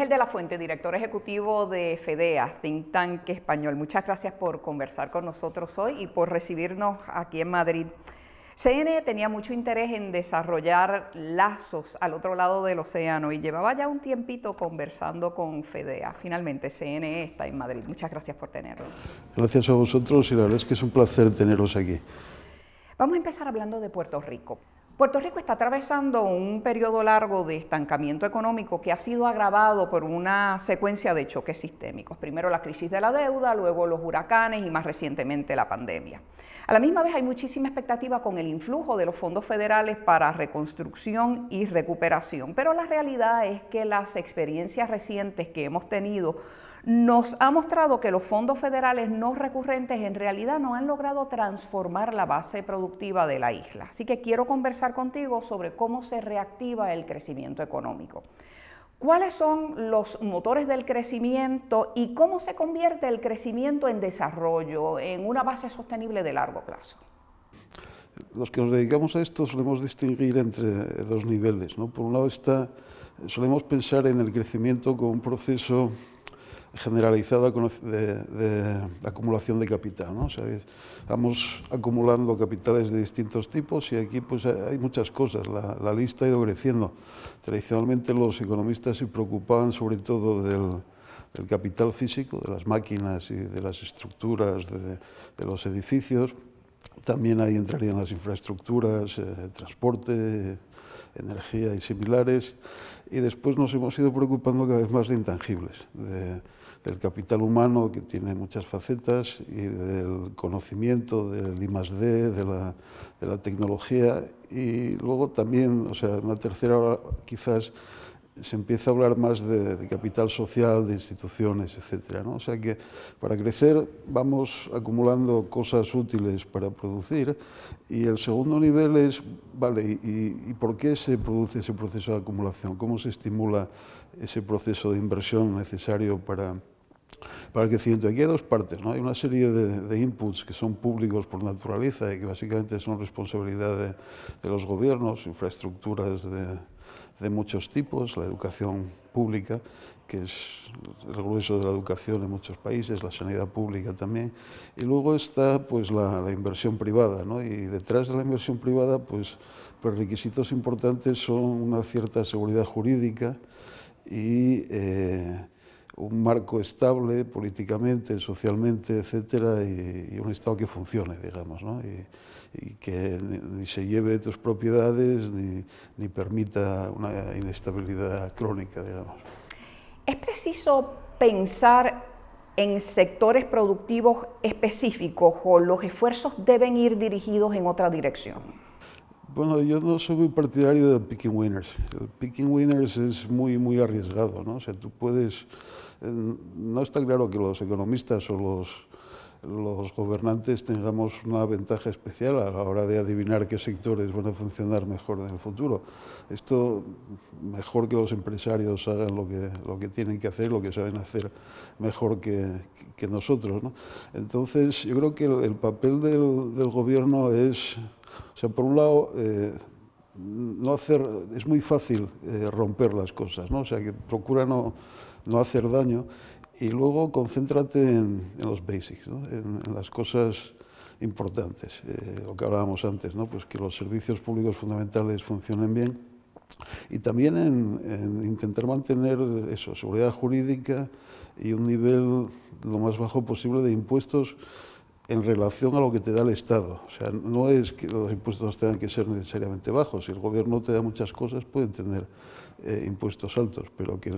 Ángel de la Fuente, director ejecutivo de FEDEA, Think Tank español. Muchas gracias por conversar con nosotros hoy y por recibirnos aquí en Madrid. CNE tenía mucho interés en desarrollar lazos al otro lado del océano y llevaba ya un tiempito conversando con FEDEA. Finalmente, CNE está en Madrid. Muchas gracias por tenerlo. Gracias a vosotros y la verdad es que es un placer teneros aquí. Vamos a empezar hablando de Puerto Rico. Puerto Rico está atravesando un periodo largo de estancamiento económico que ha sido agravado por una secuencia de choques sistémicos. Primero la crisis de la deuda, luego los huracanes y más recientemente la pandemia. A la misma vez hay muchísima expectativa con el influjo de los fondos federales para reconstrucción y recuperación, pero la realidad es que las experiencias recientes que hemos tenido nos ha mostrado que los fondos federales no recurrentes en realidad no han logrado transformar la base productiva de la isla. Así que quiero conversar contigo sobre cómo se reactiva el crecimiento económico. ¿Cuáles son los motores del crecimiento y cómo se convierte el crecimiento en desarrollo, en una base sostenible de largo plazo? Los que nos dedicamos a esto solemos distinguir entre dos niveles, ¿no? Por un lado solemos pensar en el crecimiento como un proceso generalizada de acumulación de capital, ¿no? O sea, vamos acumulando capitales de distintos tipos y aquí pues hay muchas cosas, la lista ha ido creciendo. Tradicionalmente los economistas se preocupaban sobre todo del capital físico, de las máquinas y de las estructuras de los edificios. También ahí entrarían las infraestructuras, transporte, energía y similares, y después nos hemos ido preocupando cada vez más de intangibles, del capital humano, que tiene muchas facetas, y del conocimiento, del I+D, de la tecnología, y luego también, o sea, en la tercera hora quizás se empieza a hablar más de capital social, de instituciones, etcétera, ¿no? O sea que para crecer vamos acumulando cosas útiles para producir, y el segundo nivel es, vale, ¿y por qué se produce ese proceso de acumulación? ¿Cómo se estimula ese proceso de inversión necesario para el crecimiento? Aquí hay dos partes, ¿no? Hay una serie de inputs que son públicos por naturaleza y que básicamente son responsabilidad de los gobiernos, infraestructuras de muchos tipos, la educación pública, que es el grueso de la educación en muchos países, la sanidad pública también, y luego está pues la inversión privada, ¿no? Y detrás de la inversión privada pues requisitos importantes son una cierta seguridad jurídica y un marco estable políticamente, socialmente, etcétera, y un Estado que funcione, digamos, ¿no? Y que ni se lleve tus propiedades ni permita una inestabilidad crónica, digamos. ¿Es preciso pensar en sectores productivos específicos o los esfuerzos deben ir dirigidos en otra dirección? Bueno, yo no soy muy partidario del picking winners. El picking winners es muy arriesgado, ¿no? O sea, tú puedes... No está claro que los economistas o los gobernantes tengamos una ventaja especial a la hora de adivinar qué sectores van a funcionar mejor en el futuro. Esto mejor que los empresarios hagan lo que tienen que hacer, lo que saben hacer mejor que nosotros, ¿no? Entonces, yo creo que el papel del gobierno es... O sea, por un lado, es muy fácil romper las cosas, ¿no? O sea, que procura no hacer daño, y luego concéntrate en los basics, ¿no? En las cosas importantes, lo que hablábamos antes, ¿no? Pues que los servicios públicos fundamentales funcionen bien, y también en intentar mantener eso, seguridad jurídica y un nivel lo más bajo posible de impuestos en relación a lo que te da el Estado. O sea, no es que los impuestos tengan que ser necesariamente bajos. Si el gobierno te da muchas cosas, pueden tener impuestos altos, pero que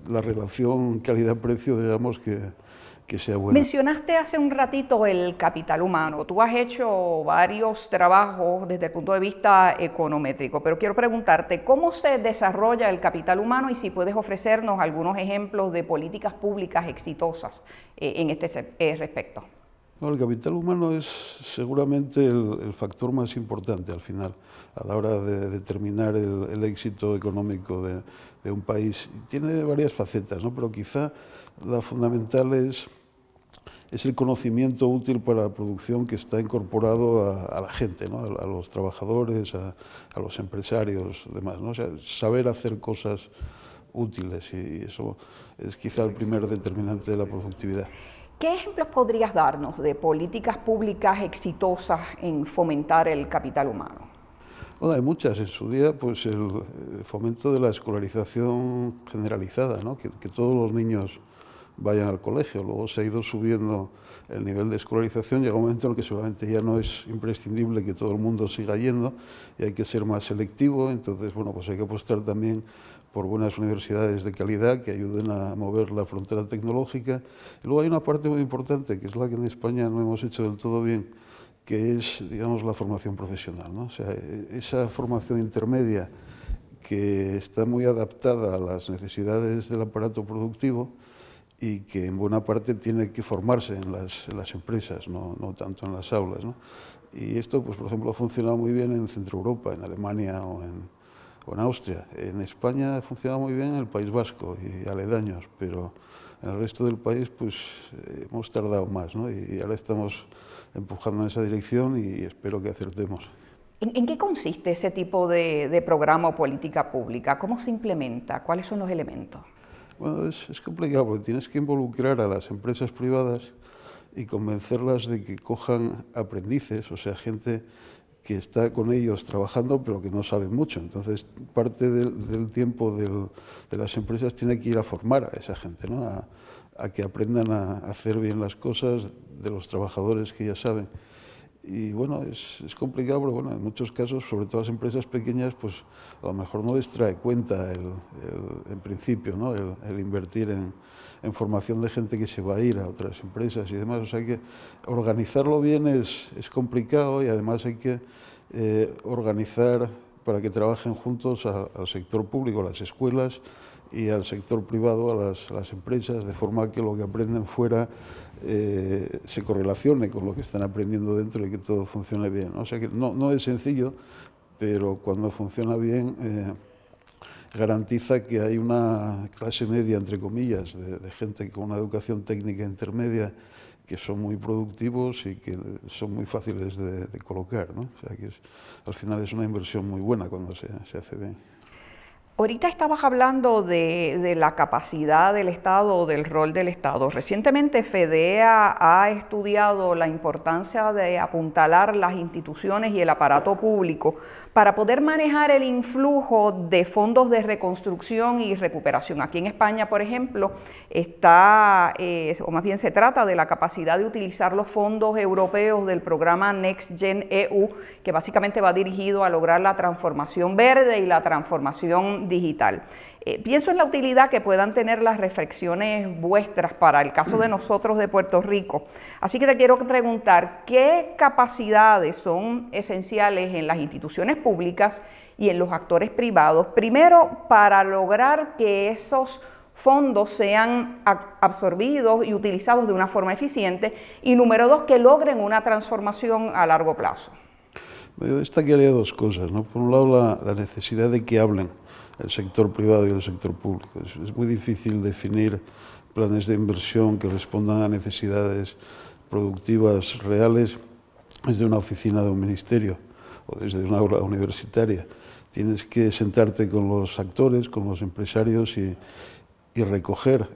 la relación calidad-precio, digamos, que sea buena. Mencionaste hace un ratito el capital humano. Tú has hecho varios trabajos desde el punto de vista econométrico, pero quiero preguntarte, ¿cómo se desarrolla el capital humano y si puedes ofrecernos algunos ejemplos de políticas públicas exitosas en este respecto? Bueno, el capital humano es seguramente el factor más importante al final, a la hora de determinar el éxito económico de un país. Tiene varias facetas, ¿no? Pero quizá la fundamental es el conocimiento útil para la producción que está incorporado a la gente, ¿no? A los trabajadores, a los empresarios, demás, ¿no? O sea, saber hacer cosas útiles, y eso es quizá el primer determinante de la productividad. ¿Qué ejemplos podrías darnos de políticas públicas exitosas en fomentar el capital humano? Bueno, hay muchas. En su día, pues el fomento de la escolarización generalizada, ¿no? Que todos los niños vayan al colegio. Luego se ha ido subiendo el nivel de escolarización, llega un momento en el que seguramente ya no es imprescindible que todo el mundo siga yendo y hay que ser más selectivo. Entonces, bueno, pues hay que apostar también por buenas universidades de calidad que ayuden a mover la frontera tecnológica. Y luego hay una parte muy importante, que es la que en España no hemos hecho del todo bien, que es, digamos, la formación profesional, ¿no? O sea, esa formación intermedia que está muy adaptada a las necesidades del aparato productivo y que en buena parte tiene que formarse en las empresas, no tanto en las aulas, ¿no? Y esto, pues, por ejemplo, ha funcionado muy bien en Centro Europa, en Alemania o en Austria. En España ha funcionado muy bien en el País Vasco y aledaños, pero en el resto del país, pues, hemos tardado más, ¿no? Y ahora estamos empujando en esa dirección y espero que acertemos. ¿En qué consiste ese tipo de programa o política pública? ¿Cómo se implementa? ¿Cuáles son los elementos? Bueno, es complicado porque tienes que involucrar a las empresas privadas y convencerlas de que cojan aprendices, o sea, gente que está con ellos trabajando pero que no sabe mucho. Entonces, parte del tiempo de las empresas tiene que ir a formar a esa gente, ¿no? A que aprendan a hacer bien las cosas de los trabajadores que ya saben. Y bueno, es complicado, pero bueno, en muchos casos, sobre todo las empresas pequeñas, pues a lo mejor no les trae cuenta en principio, ¿no? el invertir en formación de gente que se va a ir a otras empresas y demás. O sea que organizarlo bien es complicado y además hay que organizar para que trabajen juntos al sector público, a las escuelas, y al sector privado, a las empresas, de forma que lo que aprenden fuera se correlacione con lo que están aprendiendo dentro y que todo funcione bien, ¿no? O sea que no es sencillo, pero cuando funciona bien garantiza que hay una clase media, entre comillas, de gente con una educación técnica intermedia que son muy productivos y que son muy fáciles de colocar, ¿no? O sea que al final es una inversión muy buena cuando se hace bien. Ahorita estabas hablando de la capacidad del Estado o del rol del Estado. Recientemente FEDEA ha estudiado la importancia de apuntalar las instituciones y el aparato público para poder manejar el influjo de fondos de reconstrucción y recuperación. Aquí en España, por ejemplo, o más bien se trata de la capacidad de utilizar los fondos europeos del programa Next Gen EU, que básicamente va dirigido a lograr la transformación verde y la transformación digital. Pienso en la utilidad que puedan tener las reflexiones vuestras para el caso de nosotros de Puerto Rico. Así que te quiero preguntar, ¿qué capacidades son esenciales en las instituciones públicas y en los actores privados? Primero, para lograr que esos fondos sean absorbidos y utilizados de una forma eficiente, y número dos, que logren una transformación a largo plazo. Yo destacaría dos cosas, ¿no? Por un lado, la necesidad de que hablen el sector privado y el sector público. Es muy difícil definir planes de inversión que respondan a necesidades productivas reales desde una oficina de un ministerio o desde una aula universitaria. Tienes que sentarte con los actores, con los empresarios y recoger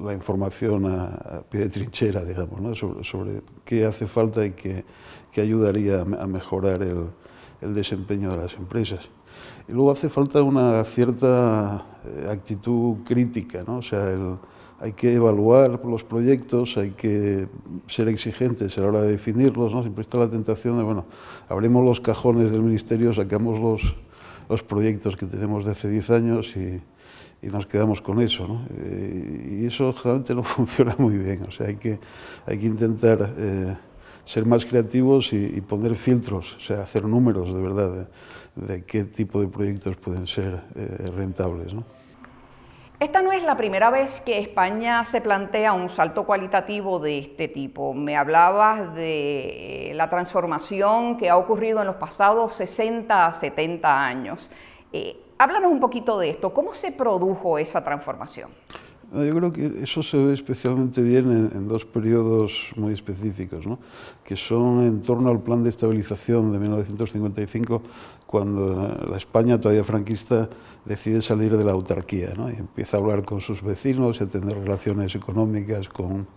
la información a pie de trinchera, digamos, ¿no? sobre qué hace falta y qué ayudaría a mejorar el desempeño de las empresas. Y luego hace falta una cierta actitud crítica, ¿no? O sea, hay que evaluar los proyectos, hay que ser exigentes a la hora de definirlos, ¿no? Siempre está la tentación de, bueno, abrimos los cajones del ministerio, sacamos los proyectos que tenemos de hace 10 años y nos quedamos con eso, ¿no? Y eso generalmente no funciona muy bien. O sea, hay que intentar ser más creativos y poner filtros, o sea, hacer números de verdad de qué tipo de proyectos pueden ser rentables, ¿no? Esta no es la primera vez que España se plantea un salto cualitativo de este tipo. Me hablabas de la transformación que ha ocurrido en los pasados 60 a 70 años. Háblanos un poquito de esto. ¿Cómo se produjo esa transformación? Yo creo que eso se ve especialmente bien en dos periodos muy específicos, ¿no? Que son en torno al plan de estabilización de 1955, cuando la España todavía franquista decide salir de la autarquía, ¿no? Y empieza a hablar con sus vecinos y a tener relaciones económicas con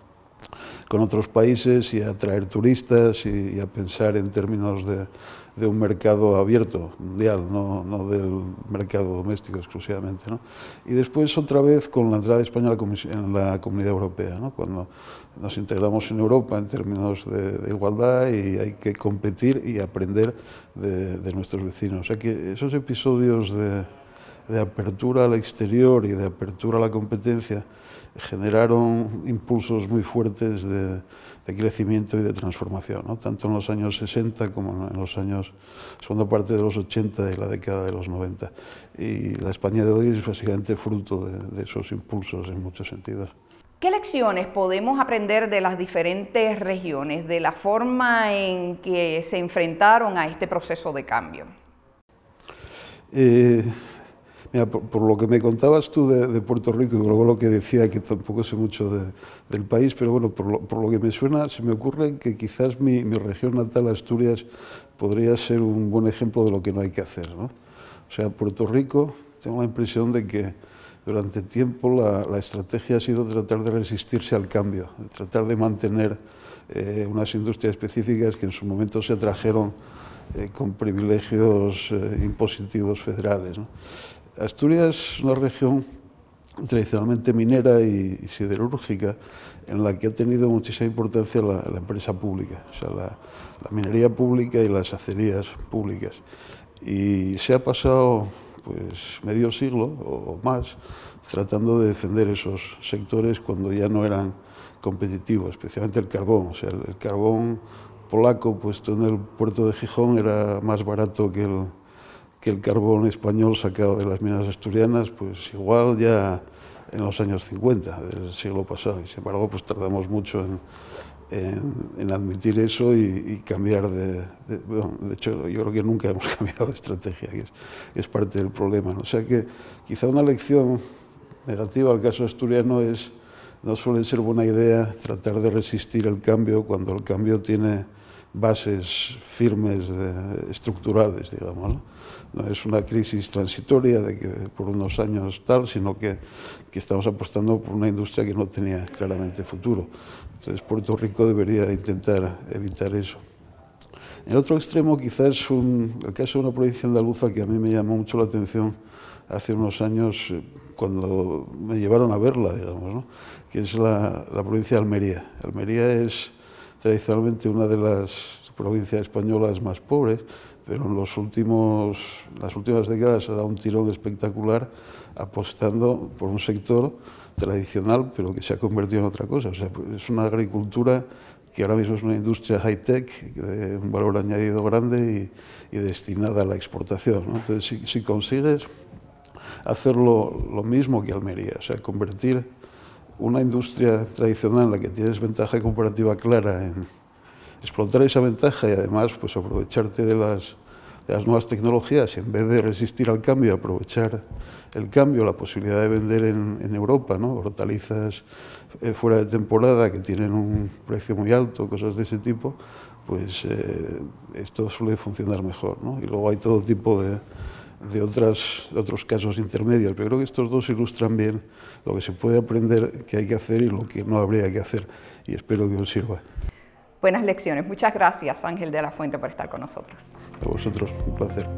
otros países y a atraer turistas y a pensar en términos de un mercado abierto, mundial, no del mercado doméstico exclusivamente, ¿no? Y después otra vez con la entrada de España en la Comunidad Europea, ¿no? Cuando nos integramos en Europa en términos de igualdad y hay que competir y aprender de nuestros vecinos. O sea que esos episodios de apertura al exterior y de apertura a la competencia generaron impulsos muy fuertes de crecimiento y de transformación, ¿no? Tanto en los años 60 como en los años, segunda parte de los 80 y la década de los 90. Y la España de hoy es básicamente fruto de esos impulsos en muchos sentidos. ¿Qué lecciones podemos aprender de las diferentes regiones, de la forma en que se enfrentaron a este proceso de cambio? Mira, por lo que me contabas tú de Puerto Rico y luego lo que decía, que tampoco sé mucho del país, pero bueno, por lo que me suena, se me ocurre que quizás mi región natal, Asturias, podría ser un buen ejemplo de lo que no hay que hacer, ¿no? O sea, Puerto Rico, tengo la impresión de que durante tiempo la estrategia ha sido tratar de resistirse al cambio, de tratar de mantener unas industrias específicas que en su momento se atrajeron con privilegios impositivos federales, ¿no? Asturias es una región tradicionalmente minera y siderúrgica en la que ha tenido muchísima importancia la empresa pública, o sea, la minería pública y las acerías públicas. Y se ha pasado pues medio siglo o más tratando de defender esos sectores cuando ya no eran competitivos, especialmente el carbón. O sea, el carbón polaco puesto en el puerto de Gijón era más barato que el carbón español sacado de las minas asturianas, pues igual ya en los años 50 del siglo pasado. Y sin embargo, pues tardamos mucho en admitir eso y cambiar bueno, de hecho, yo creo que nunca hemos cambiado de estrategia, que es parte del problema, ¿no? O sea que quizá una lección negativa al caso asturiano es, no suele ser buena idea tratar de resistir el cambio cuando el cambio tiene bases firmes estructurales, digamos, ¿no? No es una crisis transitoria de que por unos años tal, sino que estamos apostando por una industria que no tenía claramente futuro. Entonces Puerto Rico debería intentar evitar eso. En el otro extremo quizás el caso de una provincia andaluza que a mí me llamó mucho la atención hace unos años cuando me llevaron a verla, digamos, ¿no? Que es la provincia de Almería. Almería es tradicionalmente una de las provincias españolas más pobres, pero en las últimas décadas ha dado un tirón espectacular apostando por un sector tradicional, pero que se ha convertido en otra cosa. O sea, es una agricultura que ahora mismo es una industria high-tech, de un valor añadido grande y destinada a la exportación, ¿no? Entonces, si consigues hacer lo mismo que Almería, o sea, convertir una industria tradicional en la que tienes ventaja comparativa clara en explotar esa ventaja y además pues aprovecharte de las nuevas tecnologías y en vez de resistir al cambio, aprovechar el cambio, la posibilidad de vender en Europa, ¿no? Hortalizas fuera de temporada que tienen un precio muy alto, cosas de ese tipo, pues esto suele funcionar mejor, ¿no? Y luego hay todo tipo de otros casos intermedios, pero creo que estos dos ilustran bien lo que se puede aprender que hay que hacer y lo que no habría que hacer, y espero que os sirva. Buenas lecciones. Muchas gracias, Ángel de la Fuente, por estar con nosotros. A vosotros, un placer.